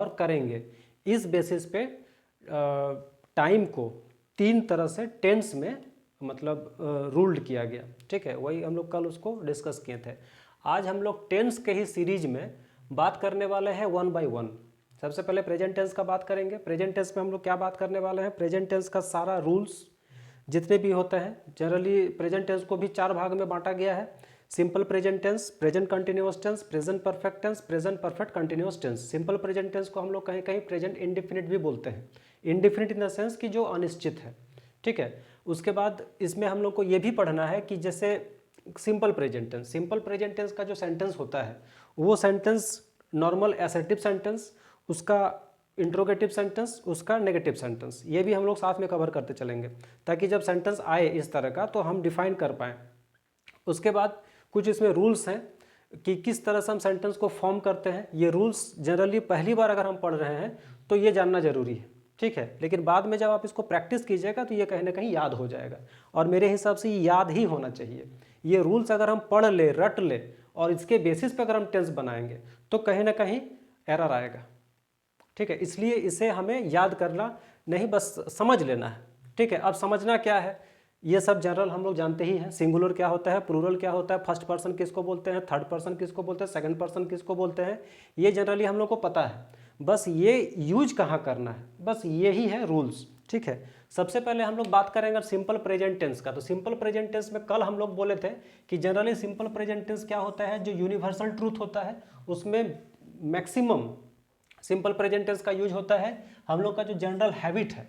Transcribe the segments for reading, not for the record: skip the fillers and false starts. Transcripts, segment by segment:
और करेंगे। इस बेसिस पे टाइम को 3 तरह से टेंस में मतलब रूल्ड किया गया। ठीक है, वही हम लोग कल उसको डिस्कस किए थे। आज हम लोग टेंस के ही सीरीज में बात करने वाले हैं 1 बाय 1। सबसे पहले प्रेजेंट टेंस का बात करेंगे। प्रेजेंट टेंस में हम लोग क्या बात करने वाले हैं, प्रेजेंट टेंस का सारा रूल्स जितने भी होते हैं। जनरली प्रेजेंट टेंस को भी 4 भाग में बांटा गया है। Simple present tense, present continuous tense, present perfect tense, present perfect continuous tense. Simple present tense को हम लोग कहीं कहीं प्रेजेंट इंडिफिनिट भी बोलते हैं। इंडिफिनिट इन द सेंस कि जो अनिश्चित है। ठीक है, उसके बाद इसमें हम लोग को ये भी पढ़ना है कि जैसे simple present tense, simple present tense का जो सेंटेंस होता है वो सेंटेंस नॉर्मल एसर्टिव सेंटेंस, उसका इंट्रोगेटिव सेंटेंस, उसका नेगेटिव सेंटेंस, ये भी हम लोग साथ में कवर करते चलेंगे ताकि जब सेंटेंस आए इस तरह का तो हम डिफाइन कर पाएँ। उसके बाद कुछ इसमें रूल्स हैं कि किस तरह से हम सेंटेंस को फॉर्म करते हैं। ये रूल्स जनरली पहली बार अगर हम पढ़ रहे हैं तो ये जानना जरूरी है। ठीक है, लेकिन बाद में जब आप इसको प्रैक्टिस कीजिएगा तो ये कहीं ना कहीं याद हो जाएगा, और मेरे हिसाब से ये याद ही होना चाहिए। ये रूल्स अगर हम पढ़ ले, रट ले और इसके बेसिस पर अगर हम टेंस बनाएंगे तो कहीं ना कहीं एरर आएगा। ठीक है, इसलिए इसे हमें याद करना नहीं, बस समझ लेना है। ठीक है, अब समझना क्या है, ये सब जनरल हम लोग जानते ही हैं। सिंगुलर क्या होता है, प्लूरल क्या होता है, फर्स्ट पर्सन किसको बोलते हैं, थर्ड पर्सन किसको बोलते हैं, सेकंड पर्सन किसको बोलते हैं, ये जनरली हम लोग को पता है। बस ये यूज कहाँ करना है, बस यही है रूल्स। ठीक है, सबसे पहले हम लोग बात करेंगे सिंपल प्रेजेंट टेंस का। तो सिंपल प्रेजेंट टेंस में कल हम लोग बोले थे कि जनरली सिंपल प्रेजेंट टेंस क्या होता है, जो यूनिवर्सल ट्रूथ होता है उसमें मैक्सिमम सिंपल प्रेजेंट टेंस का यूज होता है। हम लोग का जो जनरल हैबिट है,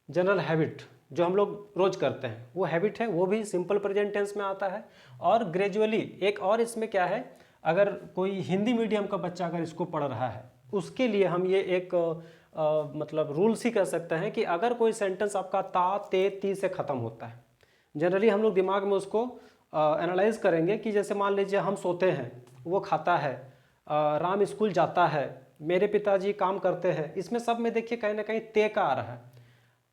जनरल हैबिट जो हम लोग रोज करते हैं वो हैबिट है, वो भी सिंपल प्रेजेंट टेंस में आता है। और ग्रेजुअली एक और इसमें क्या है, अगर कोई हिंदी मीडियम का बच्चा अगर इसको पढ़ रहा है उसके लिए हम ये एक मतलब रूल्स ही कह सकते हैं कि अगर कोई सेंटेंस आपका ता ते ती से ख़त्म होता है, जनरली हम लोग दिमाग में उसको एनालाइज करेंगे कि जैसे मान लीजिए हम सोते हैं, वो खाता है, राम स्कूल जाता है, मेरे पिताजी काम करते हैं, इसमें सब में देखिए कहीं ना कहीं ते का आ रहा है।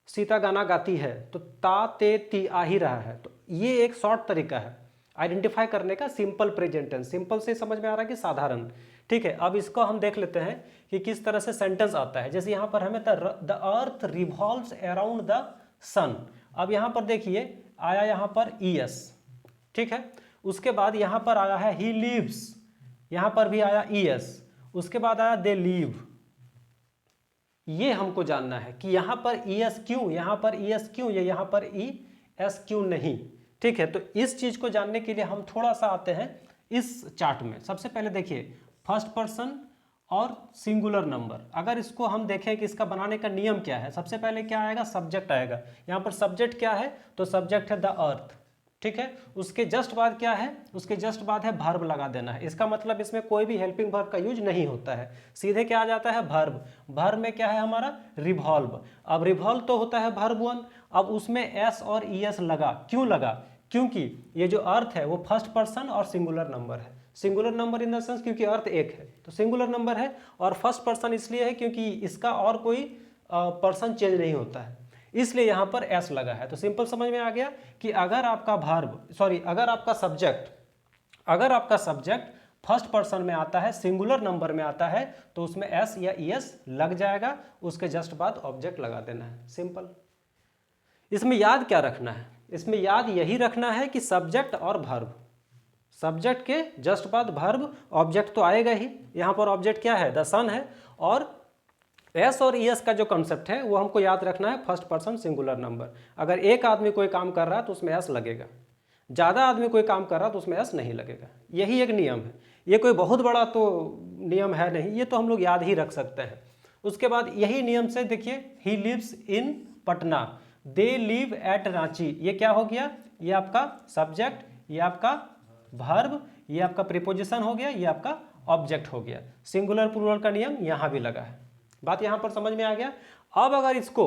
सीता गाना गाती है तो ता ते ती आ ही रहा है। तो ये एक शॉर्ट तरीका है आइडेंटिफाई करने का सिंपल प्रेजेंट टेंस। सिंपल से समझ में आ रहा है कि साधारण। ठीक है, अब इसको हम देख लेते हैं कि किस तरह से सेंटेंस आता है। जैसे यहाँ पर हमें the earth revolves around the sun. अब यहाँ पर देखिए आया यहाँ पर ईएस। ठीक है, उसके बाद यहाँ पर आया है ही लिव्स, यहाँ पर भी आया ईएस, उसके बाद आया दे लीव। ये हमको जानना है कि यहां पर ईएस क्यों, यहां पर ईएस क्यों, या यहां पर ई एस क्यों नहीं। ठीक है, तो इस चीज को जानने के लिए हम थोड़ा सा आते हैं इस चार्ट में। सबसे पहले देखिए फर्स्ट पर्सन और सिंगुलर नंबर, अगर इसको हम देखें कि इसका बनाने का नियम क्या है, सबसे पहले क्या आएगा, सब्जेक्ट आएगा। यहां पर सब्जेक्ट क्या है, तो सब्जेक्ट है द अर्थ। ठीक है, उसके जस्ट बाद क्या है, उसके जस्ट बाद है वर्ब लगा देना है। इसका मतलब इसमें कोई भी हेल्पिंग वर्ब का यूज नहीं होता है, सीधे क्या आ जाता है वर्ब। वर्ब में क्या है हमारा रिवॉल्व। अब रिवॉल्व तो होता है वर्ब 1, अब उसमें एस और ईएस लगा, क्यों लगा, क्योंकि ये जो अर्थ है वो फर्स्ट पर्सन और सिंगुलर नंबर है। Singular number in the sense क्योंकि अर्थ एक है तो सिंगुलर नंबर है, और फर्स्ट पर्सन इसलिए है क्योंकि इसका और कोई पर्सन चेंज नहीं होता है, इसलिए यहां पर एस लगा है। तो सिंपल समझ में आ गया कि अगर आपका वर्ब अगर आपका सब्जेक्ट फर्स्ट पर्सन में आता है, सिंगुलर नंबर में आता है, तो उसमें एस या ईएस लग जाएगा, उसके जस्ट बाद ऑब्जेक्ट लगा देना है, सिंपल। इसमें याद क्या रखना है, इसमें याद यही रखना है कि सब्जेक्ट और वर्ब, सब्जेक्ट के जस्ट बाद वर्ब, ऑब्जेक्ट तो आएगा ही। यहां पर ऑब्जेक्ट क्या है, द सन है, और एस और ईएस का जो कंसेप्ट है वो हमको याद रखना है, फर्स्ट पर्सन सिंगुलर नंबर। अगर एक आदमी कोई काम कर रहा है तो उसमें एस लगेगा, ज़्यादा आदमी कोई काम कर रहा है तो उसमें एस नहीं लगेगा। यही एक नियम है, ये कोई बहुत बड़ा तो नियम है नहीं, ये तो हम लोग याद ही रख सकते हैं। उसके बाद यही नियम से देखिए he lives in Patna, they live at Ranchi, ये क्या हो गया, ये आपका सब्जेक्ट, ये आपका वर्ब, ये आपका प्रीपोजिशन हो गया, ये आपका ऑब्जेक्ट हो गया। सिंगुलर प्लूरल का नियम यहां भी लगा है। बात यहां पर समझ में आ गया। अब अगर इसको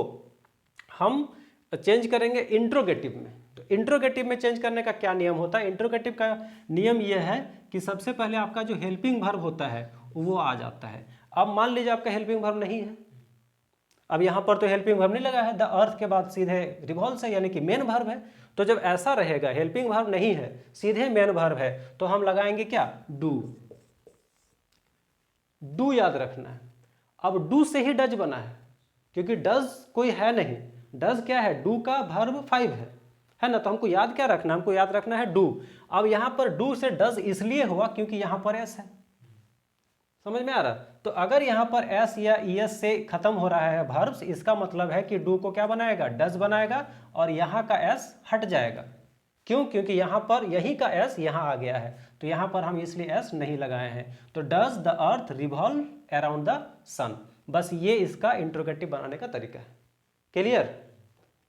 हम चेंज करेंगे इंट्रोगेटिव में, तो इंट्रोगेटिव में चेंज करने का क्या नियम होता है, इंट्रोगेटिव का नियम यह है कि सबसे पहले आपका जो हेल्पिंग वर्ब होता है वो आ जाता है। अब मान लीजिए आपका हेल्पिंग वर्ब नहीं है, अब यहां पर तो हेल्पिंग वर्ब नहीं लगा है, द अर्थ के बाद सीधे रिवॉल्व्स है यानी कि मेन वर्ब है। तो जब ऐसा रहेगा, हेल्पिंग वर्ब नहीं है, सीधे मेन वर्ब है, तो हम लगाएंगे क्या, डू। डू याद रखना है। अब डू से ही डज बना है, क्योंकि डज कोई है नहीं, डज क्या है, डू का वर्ब 5 है ना। तो हमको याद क्या रखना, हमको याद रखना है डू। अब यहाँ पर डू से डज इसलिए हुआ क्योंकि यहाँ पर एस है, समझ में आ रहा। तो अगर यहाँ पर एस या ईएस से खत्म हो रहा है वर्ब्स, इसका मतलब है कि डू को क्या बनाएगा, डज बनाएगा, और यहाँ का एस हट जाएगा। क्यों, क्योंकि यहाँ पर यही का एस यहाँ आ गया है, तो यहाँ पर हम इसलिए एस नहीं लगाए हैं। तो does the earth revolve around the sun, बस ये इसका इंट्रोगेटिव बनाने का तरीका है। क्लियर,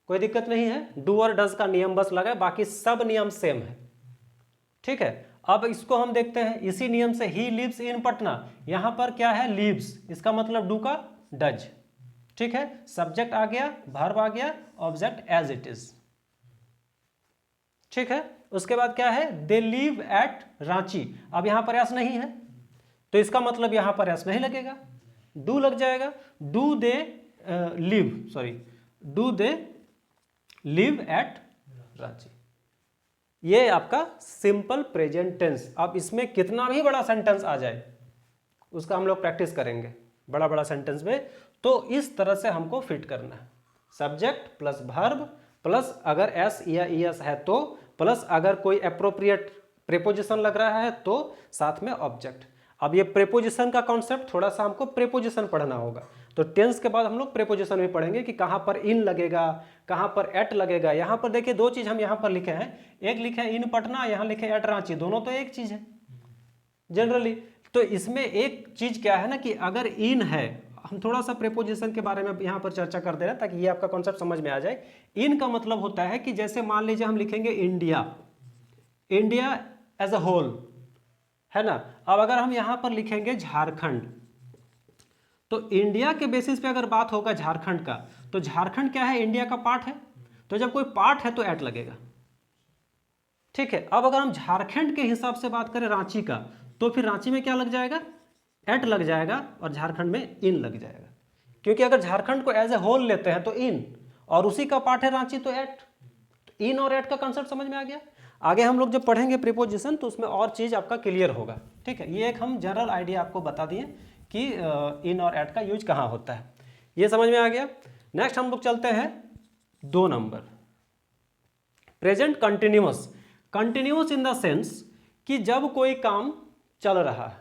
कोई दिक्कत नहीं है। डू और डज का नियम बस लगा, बाकी सब नियम सेम है, ठीक है। अब इसको हम देखते हैं इसी नियम से, ही लिव्स इन पटना, यहां पर क्या है, लिव्स, इसका मतलब डू का डज, ठीक है। सब्जेक्ट आ गया, वर्ब आ गया, ऑब्जेक्ट एज इट इज, ठीक है। उसके बाद क्या है, दे लिव एट रांची, अब यहां पर एस नहीं है, तो इसका मतलब यहां पर एस नहीं लगेगा, डू लग जाएगा। Do they live, sorry, do they live at Ranchi, ये आपका सिंपल प्रेजेंट टेंस। अब इसमें कितना भी बड़ा सेंटेंस आ जाए उसका हम लोग प्रैक्टिस करेंगे, बड़ा बड़ा सेंटेंस में। तो इस तरह से हमको फिट करना है, सब्जेक्ट प्लस वर्ब प्लस अगर एस या ईएस है तो, प्लस अगर कोई अप्रोप्रिएट प्रेपोजिशन लग रहा है तो साथ में ऑब्जेक्ट। अब ये प्रेपोजिशन का कॉन्सेप्ट थोड़ा सा हमको प्रेपोजिशन पढ़ना होगा, तो टेंस के बाद हम लोग प्रेपोजिशन भी पढ़ेंगे कि कहाँ पर इन लगेगा, कहाँ पर एट लगेगा। यहाँ पर देखिए दो चीज़ हम यहाँ पर लिखे हैं, एक लिखे इन पटना, यहाँ लिखे एट रांची, दोनों तो एक चीज़ है जनरली। तो इसमें एक चीज़ क्या है ना कि अगर इन है, हम थोड़ा सा प्रेपोजिशन के बारे में यहाँ पर चर्चा कर दे रहे हैं ताकि ये आपका कॉन्सेप्ट समझ में आ जाए। इन का मतलब होता है कि जैसे मान लीजिए हम लिखेंगे India, India as a whole, है ना। अब अगर हम यहाँ पर लिखेंगे झारखंड, तो इंडिया के बेसिस पे अगर बात होगा झारखंड का, तो झारखंड क्या है, इंडिया का पार्ट है, तो जब कोई पार्ट है तो एट लगेगा, ठीक है। अब अगर हम झारखंड के हिसाब से बात करें रांची का, तो फिर रांची में क्या लग जाएगा, एट लग जाएगा, और झारखंड में इन लग जाएगा, क्योंकि अगर झारखंड को एज ए होल लेते हैं तो इन, और उसी का पार्ट है रांची तो एट। तो इन और एट का कंसेप्ट समझ में आ गया। आगे हम लोग जब पढ़ेंगे प्रीपोजिशन तो उसमें और चीज़ आपका क्लियर होगा, ठीक है। ये एक हम जनरल आइडिया आपको बता दिए कि इन और एट का यूज कहाँ होता है, ये समझ में आ गया। नेक्स्ट हम लोग चलते हैं 2 number, present continuous. Continuous in the sense कि जब कोई काम चल रहा है।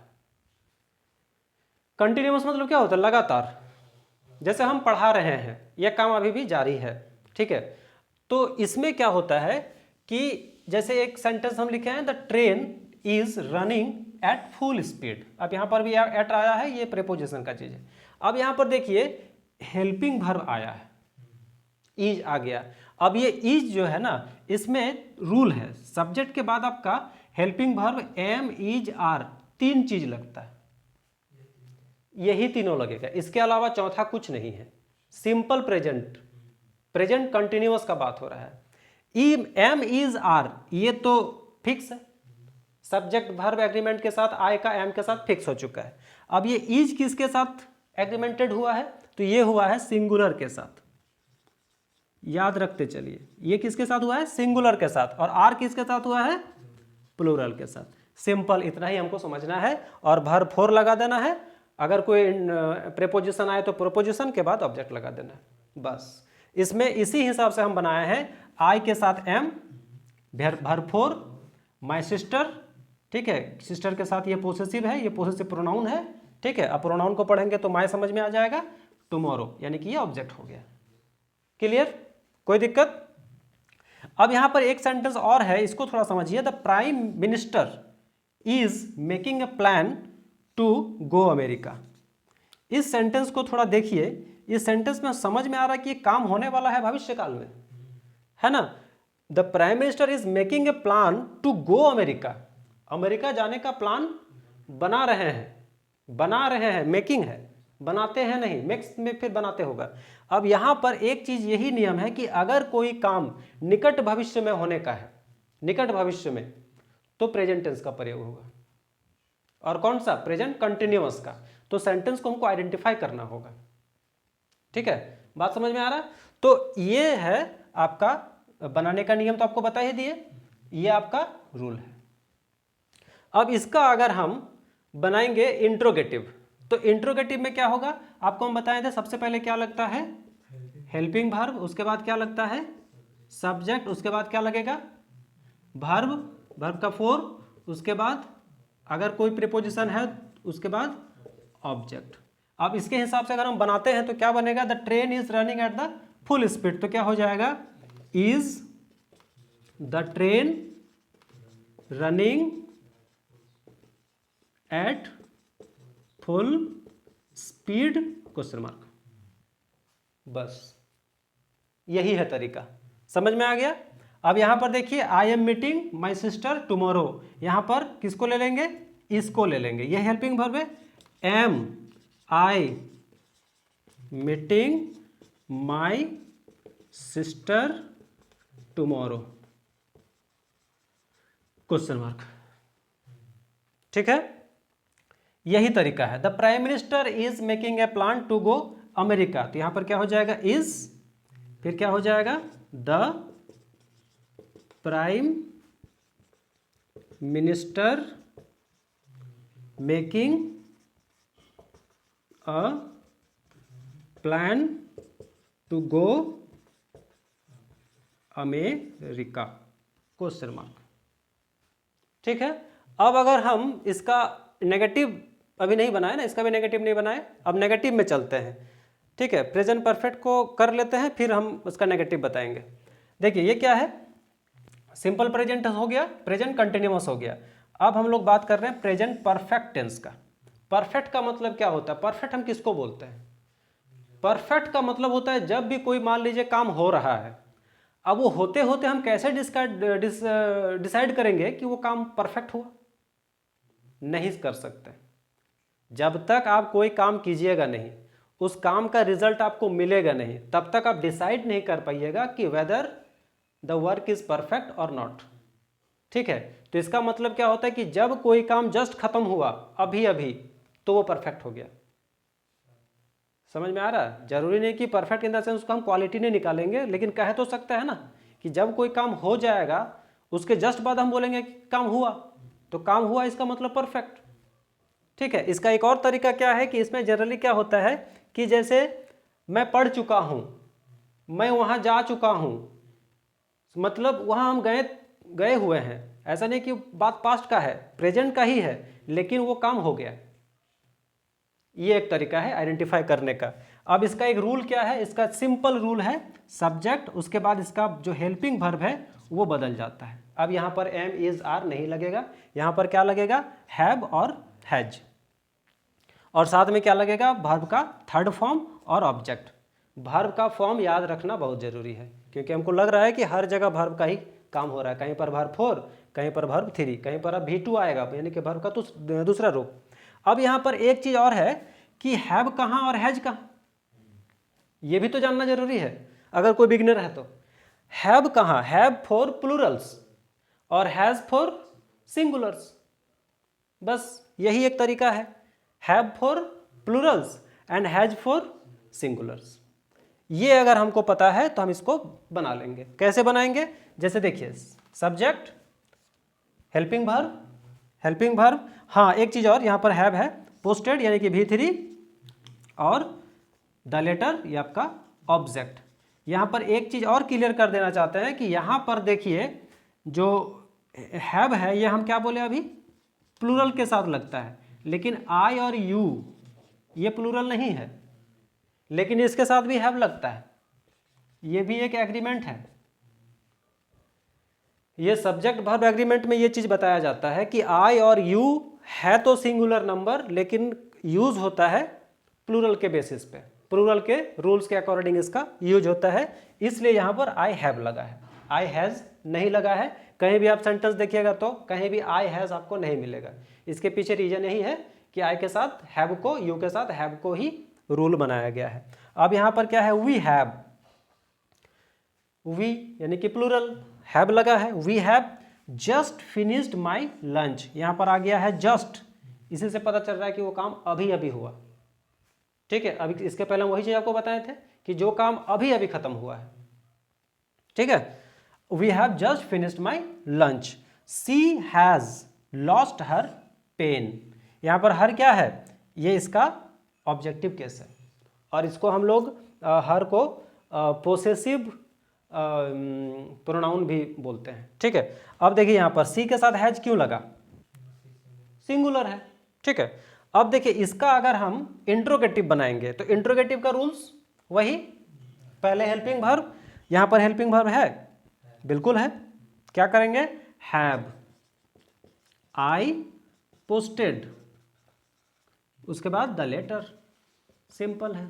कंटिन्यूअस मतलब क्या होता है, लगातार, जैसे हम पढ़ा रहे हैं, यह काम अभी भी जारी है, ठीक है। तो इसमें क्या होता है कि जैसे एक सेंटेंस हम लिखे हैं, the train is running at full speed. अब यहाँ पर भी एट आया है, ये प्रेपोजिशन का चीज है। अब यहाँ पर देखिए हेल्पिंग वर्ब आया है, इज आ गया। अब ये इज जो है ना, इसमें रूल है, सब्जेक्ट के बाद आपका helping verb am is are 3 चीज लगता है, यही तीनों लगेगा, इसके अलावा चौथा कुछ नहीं है। सिंपल प्रेजेंट, प्रेजेंट कंटिन्यूअस का बात हो रहा है। एम इज आर ये तो फिक्स है, सब्जेक्ट वर्ब एग्रीमेंट के साथ, आई का एम के साथ फिक्स हो चुका है। अब ये इज किसके साथ एग्रीमेंटेड हुआ है, तो ये हुआ है सिंगुलर के साथ, याद रखते चलिए, ये किसके साथ हुआ है, सिंगुलर के साथ, और आर किसके साथ हुआ है, प्लूरल के साथ। सिंपल, इतना ही हमको समझना है, और वर्ब 4 लगा देना है। अगर कोई प्रेपोजिशन आए तो प्रोपोजिशन के बाद ऑब्जेक्ट लगा देना है, बस। इसमें इसी हिसाब से हम बनाए हैं, आई के साथ एम, वर्ब 4, माई सिस्टर, ठीक है, सिस्टर के साथ ये पोसेसिव है, ये पोसेसिव प्रोनाउन है, ठीक है। अब प्रोनाउन को पढ़ेंगे तो माई समझ में आ जाएगा, टुमारो यानी कि ये ऑब्जेक्ट हो गया। क्लियर, कोई दिक्कत। अब यहां पर एक सेंटेंस और है, इसको थोड़ा समझिए। The prime minister is making a plan to go America. इस सेंटेंस को थोड़ा देखिए, इस सेंटेंस में समझ में आ रहा है कि ये काम होने वाला है भविष्य काल में, है ना। The prime minister is making a plan to go America, America जाने का प्लान बना रहे हैं, बना रहे हैं, मेकिंग है, बनाते हैं नहीं, मेक्स में फिर बनाते होगा। अब यहां पर एक चीज यही नियम है कि अगर कोई काम निकट भविष्य में होने का है, निकट भविष्य में, तो प्रेजेंट टेंस का प्रयोग होगा, और कौन सा, प्रेजेंट कंटिन्यूअस का। तो सेंटेंस को हमको आइडेंटिफाई करना होगा, ठीक है, बात समझ में आ रहा है। तो ये है आपका बनाने का नियम, तो आपको बता ही दिए, ये आपका रूल है। अब इसका अगर हम बनाएंगे इंट्रोगेटिव, तो इंट्रोगेटिव में क्या होगा, आपको हम बताए थे, सबसे पहले क्या लगता है, हेल्पिंग वर्ब, उसके बाद क्या लगता है, सब्जेक्ट, उसके बाद क्या लगेगा, वर्ब, वर्ब का फॉर्म, उसके बाद अगर कोई प्रीपोजिशन है उसके बाद ऑब्जेक्ट। अब इसके हिसाब से अगर हम बनाते हैं तो क्या बनेगा, the train is running at the full speed, तो क्या हो जाएगा, is the train running at full speed, question mark. बस यही है तरीका, समझ में आ गया। अब यहां पर देखिए, I am meeting my sister tomorrow, यहां पर किसको ले लेंगे, इसको ले लेंगे, ये हेल्पिंग वर्ब है। Am I meeting my sister tomorrow, question mark. ठीक है, यही तरीका है। The prime minister is making a plan to go America, तो यहां पर क्या हो जाएगा, इज, फिर क्या हो जाएगा, the prime minister making a plan to go America, question mark. ठीक है, अब अगर हम इसका नेगेटिव अभी नहीं बनाए ना, इसका भी नेगेटिव नहीं बनाए, अब नेगेटिव में चलते हैं। ठीक है, प्रेजेंट परफेक्ट को कर लेते हैं, फिर हम उसका नेगेटिव बताएंगे। देखिए ये क्या है, सिंपल प्रेजेंट हो गया, प्रेजेंट कंटिन्यूअस हो गया। अब हम लोग बात कर रहे हैं प्रेजेंट परफेक्ट टेंस का। परफेक्ट का मतलब क्या होता है, परफेक्ट हम किसको बोलते हैं, परफेक्ट का मतलब होता है जब भी कोई मान लीजिए काम हो रहा है, अब वो होते होते हम कैसे डिसाइड करेंगे कि वो काम परफेक्ट हुआ, नहीं कर सकते। जब तक आप कोई काम कीजिएगा नहीं, उस काम का रिजल्ट आपको मिलेगा नहीं, तब तक आप डिसाइड नहीं कर पाइएगा कि whether the work is perfect और नॉट। ठीक है, तो इसका मतलब क्या होता है कि जब कोई काम जस्ट खत्म हुआ अभी अभी, तो वो परफेक्ट हो गया। समझ में आ रहा है, जरूरी नहीं कि परफेक्ट इन द सेंस उसका हम क्वालिटी नहीं निकालेंगे, लेकिन कह तो सकते हैं ना कि जब कोई काम हो जाएगा उसके जस्ट बाद हम बोलेंगे कि काम हुआ, तो काम हुआ इसका मतलब परफेक्ट। ठीक है, इसका एक और तरीका क्या है कि इसमें जनरली क्या होता है कि जैसे मैं पढ़ चुका हूं, मैं वहां जा चुका हूं, मतलब वहां हम गए हुए हैं, ऐसा नहीं कि बात पास्ट का है, प्रेजेंट का ही है, लेकिन वो काम हो गया। ये एक तरीका है आइडेंटिफाई करने का। अब इसका एक रूल क्या है, इसका सिंपल रूल है, सब्जेक्ट उसके बाद इसका जो हेल्पिंग वर्ब है वो बदल जाता है। अब यहां पर एम इज आर नहीं लगेगा, यहां पर क्या लगेगा, हैव और हैज, और साथ में क्या लगेगा, वर्ब का थर्ड फॉर्म और ऑब्जेक्ट। वर्ब का फॉर्म याद रखना बहुत जरूरी है, क्योंकि हमको लग रहा है कि हर जगह वर्ब का ही काम हो रहा है, कहीं पर वर्ब 4, कहीं पर वर्ब 3, कहीं पर अब V2 आएगा, यानी कि वर्ब का दूसरा रूप। अब यहां पर एक चीज और है कि हैव कहां और हैज कहां, यह भी तो जानना जरूरी है अगर कोई बिगिनर है तो। हैव कहां, हैव फॉर प्लूरल्स और हैज फॉर सिंगुलर्स, बस यही एक तरीका है, have for Plurals and has for singulars. ये अगर हमको पता है तो हम इसको बना लेंगे। कैसे बनाएंगे, जैसे देखिए सब्जेक्ट, हेल्पिंग वर्ब, हाँ एक चीज और, यहां पर हैव है, पोस्टेड यानी कि V3, और द लेटर ये आपका ऑब्जेक्ट। यहां पर एक चीज और क्लियर कर देना चाहते हैं कि यहां पर देखिए जो हैव है ये हम क्या बोले अभी, प्लूरल के साथ लगता है, लेकिन आई और यू ये प्लूरल नहीं है, लेकिन इसके साथ भी हैव लगता है, ये भी एक एग्रीमेंट है। ये सब्जेक्ट वर्ब एग्रीमेंट में ये चीज बताया जाता है कि आई और यू है तो सिंगुलर नंबर, लेकिन यूज होता है प्लूरल के बेसिस पे, प्लूरल के रूल्स के अकॉर्डिंग इसका यूज होता है, इसलिए यहां पर आई हैव लगा है, आई हैज नहीं लगा है। कहीं भी आप सेंटेंस देखिएगा तो कहीं भी आई हैज आपको नहीं मिलेगा। इसके पीछे रीजन यही है कि आई के साथ हैव को, यू के साथ हैव को ही रूल बनाया गया है। अब यहां पर क्या है, वी हैव, वी यानी कि प्लूरल, हैव लगा है, we have just finished my lunch, यहां पर आ गया है जस्ट, इसी से पता चल रहा है कि वो काम अभी अभी हुआ। ठीक है, अभी इसके पहले हम वही चीज आपको बताए थे कि जो काम अभी अभी खत्म हुआ है। ठीक है, we have just finished my lunch. She has lost her pen, यहां पर हर क्या है, ये इसका ऑब्जेक्टिव केस है और इसको हम लोग हर को पोसेसिव प्रोनाउन भी बोलते हैं। ठीक है, अब देखिए यहाँ पर सी के साथ हैज क्यों लगा, सिंगुलर है। ठीक है, अब देखिए इसका अगर हम इंट्रोगेटिव बनाएंगे तो इंट्रोगेटिव का रूल्स वही, पहले हेल्पिंग वर्ब, यहाँ पर हेल्पिंग वर्ब है, बिल्कुल है, क्या करेंगे, हैव, आई पोस्टेड, उसके बाद द लेटर, सिंपल है।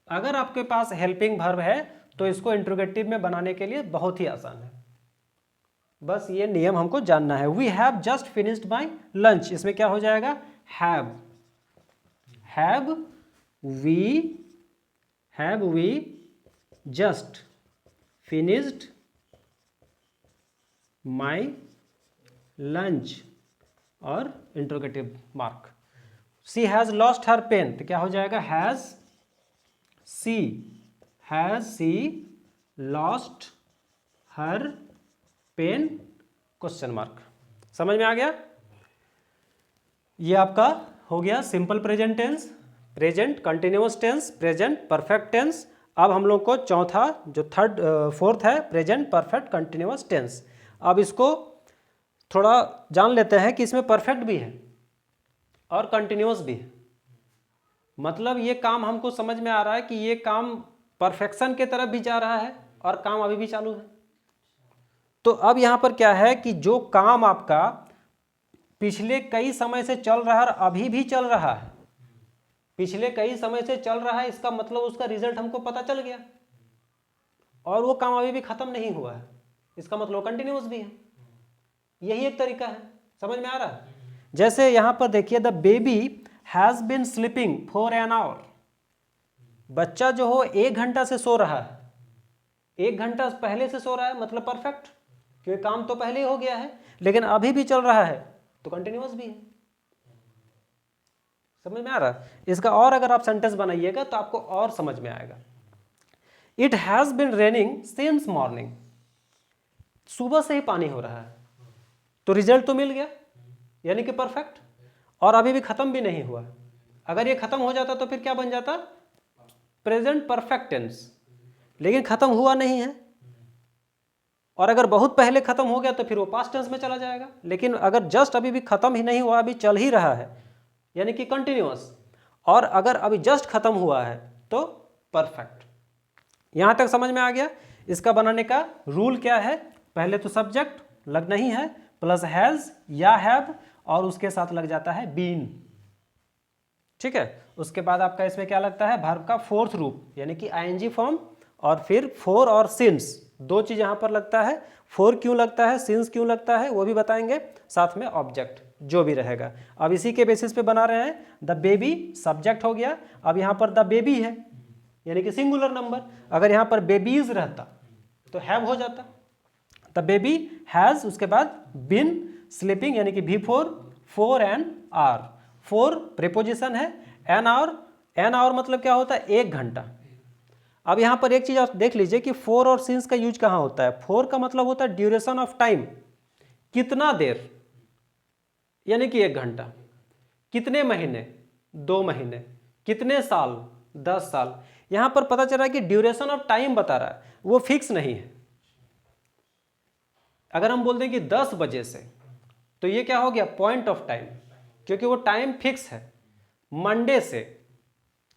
अगर आपके पास हेल्पिंग वर्ब है तो इसको इंट्रोगेटिव में बनाने के लिए बहुत ही आसान है, बस ये नियम हमको जानना है। We have just finished my lunch, इसमें क्या हो जाएगा, have we just finished my lunch और interrogative mark. She has lost her pen, तो क्या हो जाएगा, has she lost her pen, question mark. समझ में आ गया? ये आपका हो गया simple present tense, present continuous tense, present perfect tense. अब हम लोग को चौथा जो फोर्थ है प्रेजेंट परफेक्ट कंटिन्यूअस टेंस। अब इसको थोड़ा जान लेते हैं कि इसमें परफेक्ट भी है और कंटिन्यूअस भी है। मतलब ये काम हमको समझ में आ रहा है कि ये काम परफेक्शन के तरफ भी जा रहा है और काम अभी भी चालू है। तो अब यहाँ पर क्या है कि जो काम आपका पिछले कई समय से चल रहा है और अभी भी चल रहा है, पिछले कई समय से चल रहा है, इसका मतलब उसका रिजल्ट हमको पता चल गया और वो काम अभी भी खत्म नहीं हुआ है, इसका मतलब कंटिन्यूअस भी है। यही एक तरीका है, समझ में आ रहा है? जैसे यहाँ पर देखिए, the baby has been sleeping for an our, बच्चा जो हो 1 घंटा से सो रहा है, 1 घंटा पहले से सो रहा है, मतलब परफेक्ट, क्योंकि काम तो पहले ही हो गया है, लेकिन अभी भी चल रहा है तो कंटिन्यूअस भी है। समझ में आ रहा है? इसका और अगर आप सेंटेंस बनाइएगा तो आपको और समझ में आएगा। It has been raining since morning, सुबह से ही पानी हो रहा है, तो रिजल्ट तो मिल गया, यानी कि परफेक्ट, और अभी भी खत्म भी नहीं हुआ। अगर ये खत्म हो जाता तो फिर क्या बन जाता, प्रेजेंट परफेक्ट टेंस, लेकिन खत्म हुआ नहीं है। और अगर बहुत पहले खत्म हो गया तो फिर वो पास्ट टेंस में चला जाएगा, लेकिन अगर जस्ट अभी भी खत्म ही नहीं हुआ, अभी चल ही रहा है, यानी कि कंटिन्यूअस, और अगर अभी जस्ट खत्म हुआ है तो परफेक्ट। यहां तक समझ में आ गया? इसका बनाने का रूल क्या है, पहले तो सब्जेक्ट लगना ही है, प्लस हैज या हैव, और उसके साथ लग जाता है बीन। ठीक है, उसके बाद आपका इसमें क्या लगता है, वर्ब का फोर्थ रूप, यानी कि आईएनजी फॉर्म, और फिर फोर और सिंस, दो चीज यहां पर लगता है। फोर क्यों लगता है, सिंस क्यों लगता है, वो भी बताएंगे, साथ में ऑब्जेक्ट जो भी रहेगा। अब इसी के बेसिस पे बना रहे हैं। द बेबी सब्जेक्ट हो गया, अब यहाँ पर द बेबी है, यानी कि सिंगुलर नंबर। अगर यहाँ पर बेबीज रहता तो हैव हो जाता। द बेबी हैज, उसके बाद बिन स्लीपिंग, यानी कि four an hour, four preposition है, एन आवर मतलब क्या होता है, 1 घंटा। अब यहाँ पर एक चीज आप देख लीजिए कि फोर और सिंस का यूज कहाँ होता है। फोर का मतलब होता है ड्यूरेशन ऑफ टाइम, कितना देर, यानी कि 1 घंटा। कितने महीने, 2 महीने। कितने साल, 10 साल। यहां पर पता चल रहा है कि ड्यूरेशन ऑफ टाइम बता रहा है, वो फिक्स नहीं है। अगर हम बोल दें कि 10 बजे से, तो ये क्या हो गया, पॉइंट ऑफ टाइम, क्योंकि वो टाइम फिक्स है। मंडे से,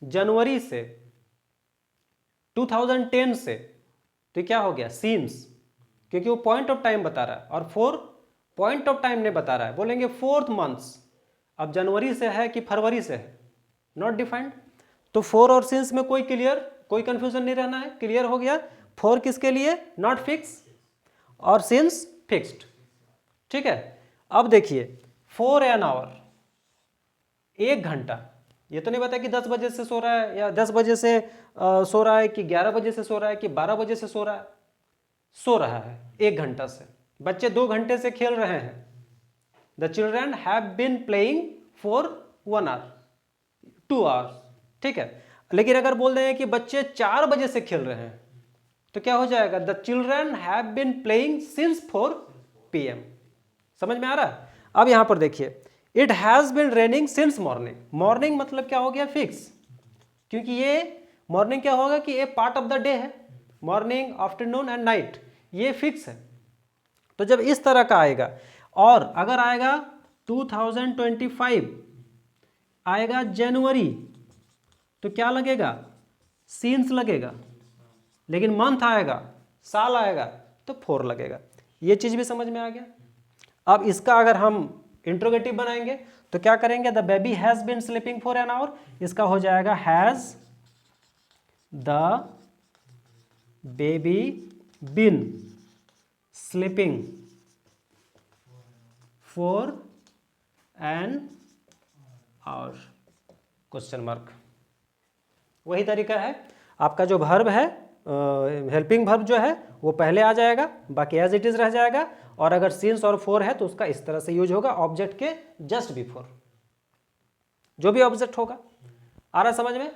जनवरी से, 2010 से, तो क्या हो गया, सीन्स, क्योंकि वो पॉइंट ऑफ टाइम बता रहा है। और फोर पॉइंट ऑफ टाइम नहीं बता रहा है, बोलेंगे 4th मंथ्स। अब जनवरी से है कि फरवरी से है, नॉट डिफाइंड। तो फोर और सिंस में कोई कंफ्यूजन नहीं रहना है, क्लियर हो गया। फोर किसके लिए, नॉट फिक्स, और सिंस फिक्स्ड। ठीक है, अब देखिए 4 एन आवर, 1 घंटा। ये तो नहीं बताया कि 10 बजे से सो रहा है, या 10 बजे से सो रहा है, कि 11 बजे से सो रहा है, कि 12 बजे से सो रहा है। सो रहा है 1 घंटा से। बच्चे 2 घंटे से खेल रहे हैं। The children have been playing for 1 hour, 2 hours. ठीक है, लेकिन अगर बोल रहे हैं कि बच्चे 4 बजे से खेल रहे हैं, तो क्या हो जाएगा, the children have been playing since 4 PM। समझ में आ रहा है? अब यहां पर देखिए, it has been raining since morning. Morning मतलब क्या हो गया, फिक्स, क्योंकि ये मॉर्निंग क्या होगा कि ये पार्ट ऑफ द डे है, मॉर्निंग आफ्टरनून एंड नाइट, ये फिक्स है। तो जब इस तरह का आएगा, और अगर आएगा 2025 आएगा जनवरी, तो क्या लगेगा, सीन्स लगेगा, लेकिन मंथ आएगा, साल आएगा, तो 4 लगेगा। ये चीज़ भी समझ में आ गया। अब इसका अगर हम इंट्रोगेटिव बनाएंगे तो क्या करेंगे, the baby has been sleeping for an hour, इसका हो जाएगा has the baby been sleeping for an hour, question mark. वही तरीका है, आपका जो वर्ब है, हेल्पिंग वर्ब जो है वो पहले आ जाएगा, बाकी एज इट इज रह जाएगा, और अगर सिंस और फॉर है तो उसका इस तरह से यूज होगा, ऑब्जेक्ट के जस्ट बिफोर, जो भी ऑब्जेक्ट होगा। आ रहा समझ में?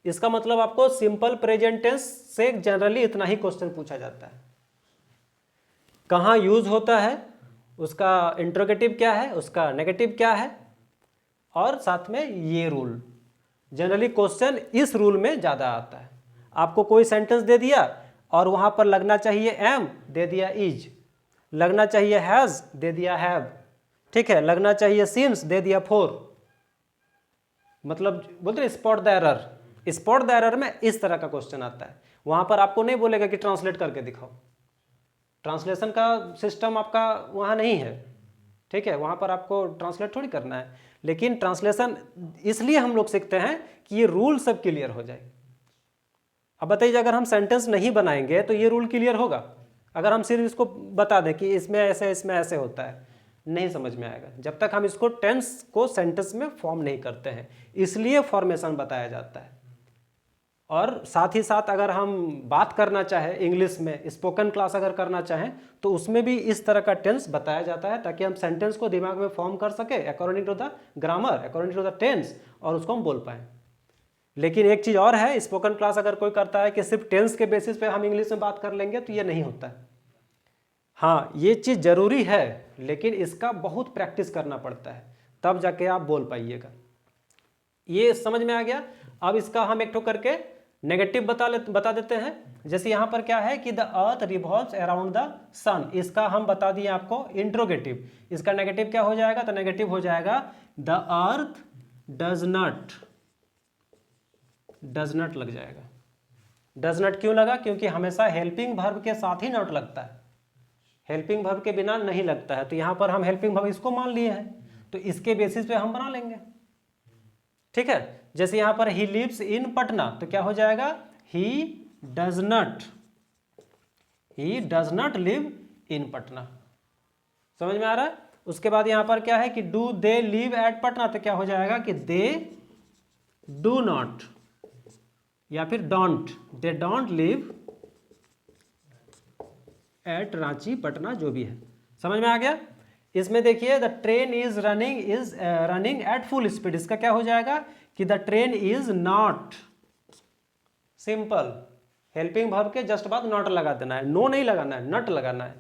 इसका मतलब आपको सिंपल प्रेजेंट टेंस से जनरली इतना ही क्वेश्चन पूछा जाता है। कहाँ यूज होता है, उसका इंट्रोगेटिव क्या है, उसका नेगेटिव क्या है, और साथ में ये रूल। जनरली क्वेश्चन इस रूल में ज़्यादा आता है। आपको कोई सेंटेंस दे दिया और वहाँ पर लगना चाहिए एम, दे दिया इज, लगना चाहिए हैज़, दे दिया हैव, ठीक है, लगना चाहिए सिंस, दे दिया फॉर, मतलब बोलते हैं spot the error. Spot the error में इस तरह का क्वेश्चन आता है। वहाँ पर आपको नहीं बोलेगा कि ट्रांसलेट करके दिखाओ, ट्रांसलेशन का सिस्टम आपका वहाँ नहीं है, ठीक है, वहाँ पर आपको ट्रांसलेट थोड़ी करना है। लेकिन ट्रांसलेशन इसलिए हम लोग सीखते हैं कि ये रूल सब क्लियर हो जाए। अब बताइए, अगर हम सेंटेंस नहीं बनाएंगे तो ये रूल क्लियर होगा? अगर हम सिर्फ इसको बता दें कि इसमें ऐसे होता है, नहीं समझ में आएगा जब तक हम इसको टेंस को सेंटेंस में फॉर्म नहीं करते हैं। इसलिए फॉर्मेशन बताया जाता है। और साथ ही साथ अगर हम बात करना चाहें इंग्लिश में, स्पोकन क्लास अगर करना चाहें, तो उसमें भी इस तरह का टेंस बताया जाता है, ताकि हम सेंटेंस को दिमाग में फॉर्म कर सके according to the grammar, according to the tense, और उसको हम बोल पाएँ। लेकिन एक चीज़ और है, स्पोकन क्लास अगर कोई करता है कि सिर्फ टेंस के बेसिस पे हम इंग्लिश में बात कर लेंगे, तो ये नहीं होता है। हाँ, ये चीज़ ज़रूरी है, लेकिन इसका बहुत प्रैक्टिस करना पड़ता है, तब जाके आप बोल पाइएगा। ये समझ में आ गया। अब इसका हम एक ठो करके नेगेटिव बता देते हैं। जैसे यहाँ पर क्या है कि the earth revolves around the sun, इसका हम बता दिए आपको इंट्रोगेटिव। इसका नेगेटिव क्या हो जाएगा, तो नेगेटिव हो जाएगा द अर्थ डज नॉट लग जाएगा। डज नॉट क्यों लगा, क्योंकि हमेशा हेल्पिंग वर्ब के साथ ही नॉट लगता है, हेल्पिंग वर्ब के बिना नहीं लगता है। तो यहाँ पर हम हेल्पिंग वर्ब इसको मान लिए हैं, तो इसके बेसिस पे हम बना लेंगे, ठीक है। जैसे यहाँ पर ही लिव्स इन पटना, तो क्या हो जाएगा, he does not live in Patna. समझ में आ रहा है? उसके बाद यहाँ पर क्या है कि do they live eight Patna, तो क्या हो जाएगा कि दे डू नॉट, या फिर don't, they don't live at Ranchi, Patna, जो भी है। समझ में आ गया? इसमें देखिए the train is running at full speed, इसका क्या हो जाएगा कि the train is not, simple, helping verb के जस्ट बाद नॉट लगा देना है, नो नहीं लगाना है, नॉट लगाना है।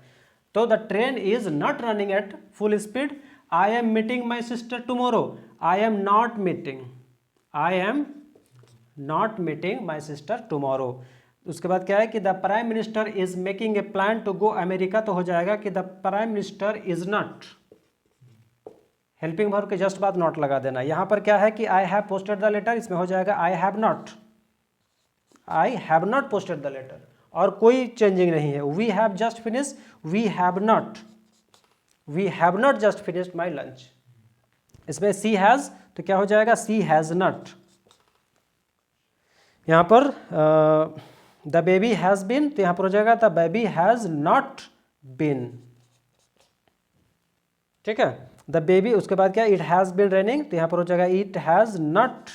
तो the train is not running at full speed. I am meeting my sister tomorrow, I am not meeting my sister tomorrow. उसके बाद क्या है कि the prime minister is making a plan to go America, तो हो जाएगा कि the prime minister is not, helping verb के जस्ट बाद नॉट लगा देना। यहाँ पर क्या है कि I have posted the letter, इसमें हो जाएगा आई have not posted the letter, और कोई चेंजिंग नहीं है। We have just finish, we have not just finished my lunch. इसमें सी हैज़, तो क्या हो जाएगा, सी हैज़ नॉट। यहाँ पर द बेबी हैज़ बीन, तो यहाँ पर हो जाएगा the baby has not been, ठीक है। द बेबी, उसके बाद क्या, इट हैज़ बीन रेनिंग, तो यहाँ पर हो जाएगा it has not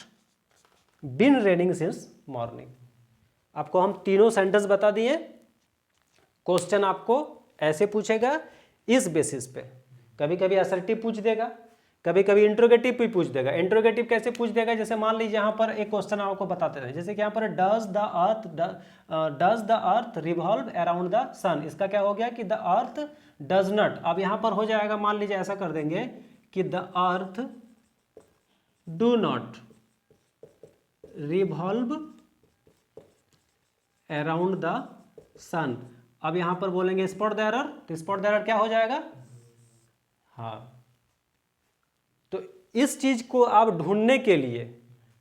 been raining since morning. आपको हम तीनों सेंटेंस बता दिए। क्वेश्चन आपको ऐसे पूछेगा इस बेसिस पे, कभी कभी असर्टिव पूछ देगा, कभी कभी इंट्रोगेटिव भी पूछ देगा। इंट्रोगेटिव कैसे पूछ देगा, जैसे मान लीजिए यहाँ पर एक क्वेश्चन आपको बताते हैं, जैसे कि यहाँ पर does the earth revolve around the sun, इसका क्या हो गया कि द अर्थ डज नॉट। अब यहाँ पर हो जाएगा, मान लीजिए ऐसा कर देंगे कि the earth do not revolve around the sun. अब यहां पर बोलेंगे स्पॉट द एरर, तो स्पॉट द एरर क्या हो जाएगा? हाँ, तो इस चीज को आप ढूंढने के लिए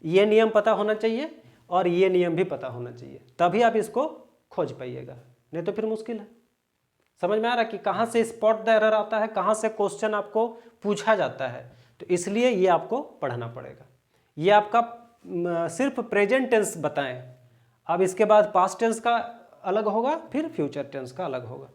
ये नियम पता होना चाहिए और ये नियम भी पता होना चाहिए, तभी आप इसको खोज पाइएगा, नहीं तो फिर मुश्किल है। समझ में आ रहा है कि कहाँ से स्पॉट द एरर आता है, कहाँ से क्वेश्चन आपको पूछा जाता है, तो इसलिए ये आपको पढ़ना पड़ेगा। ये आपका सिर्फ प्रेजेंट टेंस बताएं, अब इसके बाद पास्ट टेंस का अलग होगा, फिर फ्यूचर टेंस का अलग होगा।